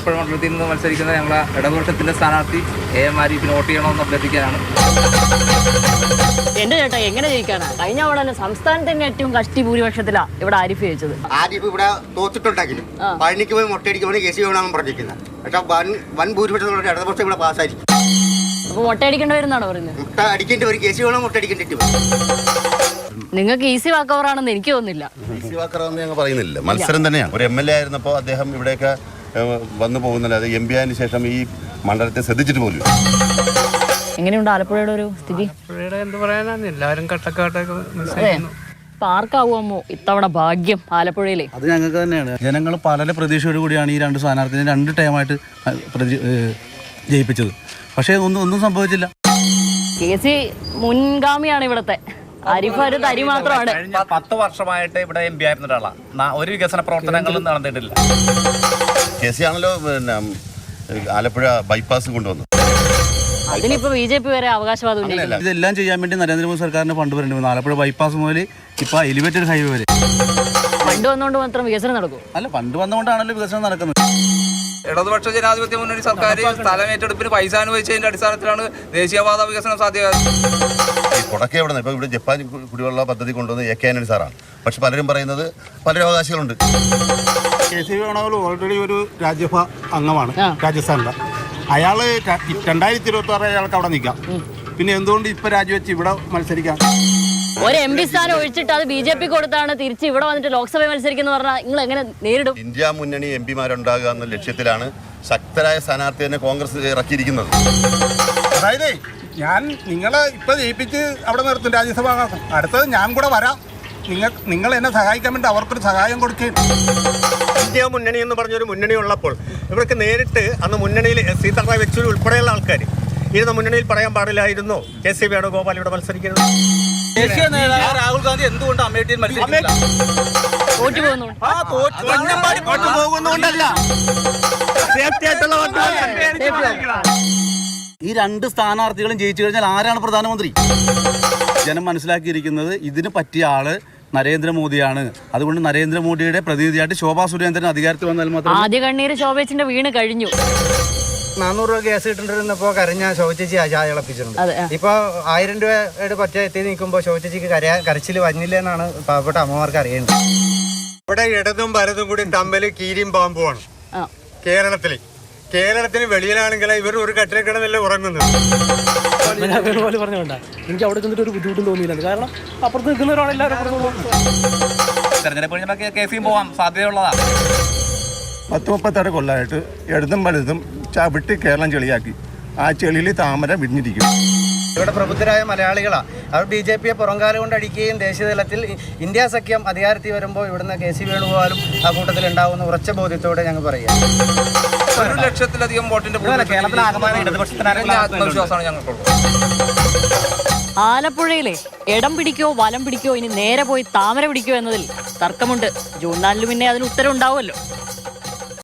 ആലപ്പുഴ മണ്ഡലത്തിൽ നിന്ന് മത്സരിക്കുന്ന ഞങ്ങളെ ഇടതുപക്ഷത്തിന്റെ സ്ഥാനാർത്ഥി എം ആരിഫിന് വോട്ട് ചെയ്യണമെന്ന് അഭ്യർത്ഥിക്കാനാണ്. എന്റെ ചേട്ടാ എങ്ങനെ ജയിക്കാനാ? കഴിഞ്ഞ അവിടെ സംസ്ഥാനത്തിന്റെ ഏറ്റവും കഷ്ടി ഭൂരിപക്ഷത്തിലാ ഇവിടെ ആരിഫ് ജയിച്ചത്. ആരിഫ് ഇവിടെ തോറ്റിട്ടുണ്ടെങ്കിലും പഴനിക്ക് പോയി മുട്ടയടിക്കുമ്പോൾ കേസ് വേണമെന്ന് പറഞ്ഞിരിക്കുന്നത്. പക്ഷെ വൻ ഭൂരിപക്ഷത്തോടെ ഇടതുപക്ഷം ഇവിടെ പാസ്സായിരിക്കും. അപ്പൊ മുട്ടയടിക്കേണ്ടി വരുന്നാണോ പറയുന്നത്? മുട്ട അടിക്കേണ്ടി വരും, കേസ് വേണം, മുട്ടയടിക്കേണ്ടി വരും. നിങ്ങൾക്ക് ഈസി വാക്കവറാണെന്ന് എനിക്ക് തോന്നുന്നില്ല. ഈസി വാക്കറാണെന്ന് ഞങ്ങൾ പറയുന്നില്ല. മത്സരം തന്നെയാണ്. ഒരു MLA ആയിരുന്നപ്പോൾ അദ്ദേഹം ഇവിടെയൊക്കെ വന്നു പോകുന്നില്ല. അത് MP ആയതിനു ശേഷം ഈ മണ്ഡലത്തെ ശ്രദ്ധിച്ചിട്ട് പോലും. എങ്ങനെയുണ്ട് ആലപ്പുഴയുടെ ഒരു സ്ഥിതി? എന്ത് പറയാനാണ്, എല്ലാവരും കട്ടക്കാട്ടൊക്കെ ആർക്കാവുമോ ഇത്തവണ ഭാഗ്യം ആലപ്പുഴയിലെ? അത് ഞങ്ങൾക്ക് തന്നെയാണ്. ജനങ്ങൾ പല പ്രതീക്ഷയോട് കൂടിയാണ് ഈ രണ്ട് സ്ഥാനാർത്ഥിനെ 2 ടൈമായിട്ട് ജയിപ്പിച്ചത്. പക്ഷേ ഒന്നും സംഭവിച്ചില്ല. KC മുൻഗാമിയാണ് ഇവിടത്തെ. ആരിഫ് ഒരു തരി മാത്രമാണ്. 10 വർഷമായിട്ട് ഇവിടെ MP ആയിരുന്ന ഒരാളാണ്. ഒരു വികസന പ്രവർത്തനങ്ങളും നടന്നിട്ടില്ല. KC ആണല്ലോ പിന്നെ ആലപ്പുഴ ബൈപ്പാസ് കൊണ്ടുവന്നു. അതിനിപ്പോ BJP വരെ അവകാശവാദം. ഇതെല്ലാം ചെയ്യാൻ വേണ്ടി നരേന്ദ്രമോദി സർക്കാരിന് ഫണ്ട് വരേണ്ടി വന്നു. ആലപ്പുഴ ബൈപ്പാസ് മുതൽ ഇപ്പൊ എലിവേറ്റഡ് ഹൈവേ വരെ ഫണ്ട് വന്നുകൊണ്ട് മാത്രം വികസനം നടക്കും? അല്ല, ഫണ്ട് വന്നുകൊണ്ടാണല്ലോ വികസനം നടക്കുന്നത്. ഇടതുപക്ഷ ജനാധിപത്യ മുന്നണി സർക്കാർ സ്ഥലമേറ്റെടുപ്പിന് പൈസ അനുവദിച്ചതിന്റെ അടിസ്ഥാനത്തിലാണ് ദേശീയപാത വികസനം സാധ്യമായത്. ഈ കൊടക്കെ എവിടെ നിന്ന്? ഇപ്പോൾ ഇവിടെ ജപ്പാൻ കുടിവെള്ള പദ്ധതി കൊണ്ടുവന്ന് AK ആന്റണി സാറാണ്. പക്ഷെ പലരും പറയുന്നത് പലരും അവകാശികളുണ്ട്. KC വേണുഗോപാൽ ഓൾറെഡി ഒരു രാജ്യസഭ അംഗമാണ് രാജസ്ഥാനിലെ. അയാൾ 2026 അയാൾക്ക് അവിടെ നിൽക്കാം. പിന്നെ എന്തുകൊണ്ട് ഇപ്പൊ രാജിവെച്ച് ഇവിടെ മത്സരിക്കാം? ഒരു MP സ്ഥാനം ഒഴിച്ചിട്ട് അത് BJP കൊടുത്താണ് തിരിച്ച് ഇവിടെ വന്നിട്ട് ലോക്സഭ മത്സരിക്കുന്ന പറഞ്ഞാൽ നിങ്ങൾ എങ്ങനെ നേരിടും? ഇന്ത്യ മുന്നണി MP മാരുണ്ടാകുക എന്ന ലക്ഷ്യത്തിലാണ് ശക്തരായ സ്ഥാനാർത്ഥി തന്നെ കോൺഗ്രസ് ഇറക്കിയിരിക്കുന്നത്. അതായത് നിങ്ങളെ ഇപ്പൊ ജയിപ്പിച്ച് അവിടെ നിർത്തും രാജ്യസഭ. അടുത്തത് ഞാൻ കൂടെ വരാം, നിങ്ങൾ എന്നെ സഹായിക്കാൻ വേണ്ടി അവർക്കൊരു സഹായം കൊടുക്കുകയും. ഇന്ത്യ മുന്നണി എന്ന് പറഞ്ഞൊരു മുന്നണി ഉള്ളപ്പോൾ ഇവർക്ക് നേരിട്ട് അന്ന് മുന്നണിയിൽ സീതാറാം യെച്ചൂരി ഉൾപ്പെടെയുള്ള ആൾക്കാർ ഇരുന്ന മുന്നണിയിൽ പറയാൻ പാടില്ലായിരുന്നു KC വേണുഗോപാൽ ഇവിടെ മത്സരിക്കുന്നത്. ദേശീയ നേതാവ് രാഹുൽ ഗാന്ധി എന്തുകൊണ്ട് അമേഠിയിൽ മത്സരിക്കുന്നില്ല? ഈ 2 സ്ഥാനാർത്ഥികളും ജയിച്ചു കഴിഞ്ഞാൽ ആരാണ് പ്രധാനമന്ത്രി? ജനം മനസ്സിലാക്കിയിരിക്കുന്നത് ഇതിന് പറ്റിയ ആള് നരേന്ദ്രമോദിയാണ്. അതുകൊണ്ട് നരേന്ദ്രമോദിയുടെ പ്രതിനിധിയായിട്ട് ശോഭാ സുരേന്ദ്രൻ അധികാരത്തിൽ വന്നാൽ മാത്രം. ആദ്യ കണ്ണീര് ശോഭേച്ചിന്റെ വീണ് കഴിഞ്ഞു. 400 രൂപ ഗ്യാസ് കിട്ടുന്നിരുന്നപ്പോ കരഞ്ഞ ശോഭിച്ചേച്ചി ചായ ഇളപ്പിച്ചിട്ടുണ്ട്. ഇപ്പൊ 1000 രൂപയുടെ പറ്റ എത്തി നിൽക്കുമ്പോൾ ശോഭിച്ചേച്ചിക്ക് കരച്ചിൽ വന്നില്ല എന്നാണ് പാവപ്പെട്ട അമ്മമാർക്ക് അറിയേണ്ടത്. ഇവിടെ ഇടതും വലതും കൂടി തമ്മിൽ കീരിയും പാമ്പുമാണ്. കേരളത്തിന് വെളിയിലാണെങ്കിൽ ഇവർ ഒരു കട്ടിലെ കിടന്നല്ലേ ഉറങ്ങുന്നത്. പറഞ്ഞോണ്ടാ എനിക്ക് അവിടെ ചെന്നിട്ട് ഒരു ബുദ്ധിമുട്ടും തോന്നിയില്ല. കാരണം അപ്പുറത്ത് നിൽക്കുന്നവരാണെല്ലാവരും തെരഞ്ഞെടുപ്പ് കേസിയും പോകാൻ സാധ്യതയുള്ളതാണ്. 36 കൊല്ലമായിട്ട് ഇടതും വലതും ചവിട്ടി കേരളം ചെളിയാക്കി. ആ ചെളിയിൽ താമര വിരിഞ്ഞിരിക്കും. ഇവിടെ പ്രബുദ്ധരായ മലയാളികളാണ്. അവർ BJPയെ പുറംകാലം കൊണ്ട് അടിക്കുകയും ദേശീയതലത്തിൽ ഇന്ത്യ സഖ്യം അധികാരത്തിൽ വരുമ്പോൾ ഇവിടുന്ന് KC വേണുഗോപാലും ആ കൂട്ടത്തിൽ ഉണ്ടാവുന്ന ഉറച്ച ബോധ്യത്തോടെ ഞങ്ങൾ പറയാം. 1 ലക്ഷത്തിലധികം വോട്ടിന്റെ ആത്മവിശ്വാസമാണ് ഞങ്ങൾക്കുള്ളത്. ആലപ്പുഴയിലെ ഇടം പിടിക്കോ വലം പിടിക്കോ ഇനി നേരെ പോയി താമര പിടിക്കോ എന്നതിൽ തർക്കമുണ്ട്. ജൂൺ 4 പിന്നെ അതിന് ഉത്തരം ഉണ്ടാവുമല്ലോ.